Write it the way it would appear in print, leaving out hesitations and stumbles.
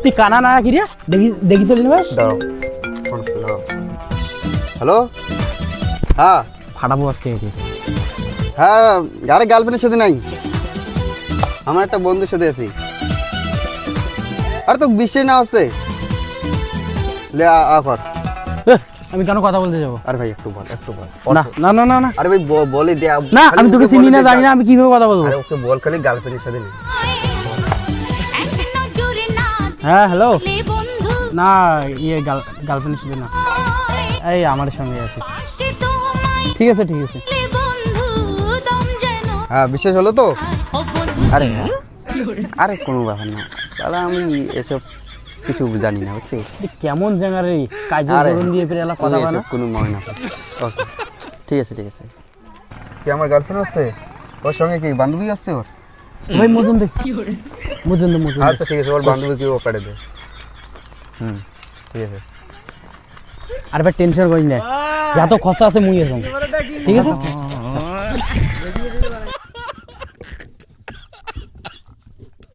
তুই কানা না কি রে দেখি দেখি চলি না দাও হ্যালো হ্যাঁ ফাটাবো আজকে এটি হ্যাঁ আরে গার্লফ্রেন্ডের সাথে নাই আমার একটা বন্ধুর সাথে আছি আরে তো বিষয় না আছে লে আফার আমি কেন কথা বলতে যাবো আরে ভাই একটু বল না না না না না আরে ভাই বলে দে না আমি তোকে চিনি না জানি না আমি কিভাবে কথা বলবো আরে ওকে বল খালি গার্লফ্রেন্ডের সাথে নেই হ্যাঁ হ্যালো না ইয়ে গার্লফ্রেন্ডের সাথে না এই আমার সঙ্গে আছে ঠিক আছে ঠিক আছে হ্যাঁ বিশেষ হলো তো আরে আরে কোনো ব্যাপার না তাহলে আমি এসব কিছু জানি না বুঝছি কেমন জায়গার রে কাজে গরম দিয়ে ফিরে এলা কথা বলা কোনো মনে না ওকে ঠিক আছে কি আমার গার্লফ্রেন্ড আছে ওর সঙ্গে কি বান্ধবী আছে ওর ভাই মজন দে মজন আচ্ছা ঠিক আছে ওর বান্ধবী কি ও কাটে দে ঠিক আছে আর ভাই টেনশন করিস না যত খরচা আছে মুই এসব ঠিক আছে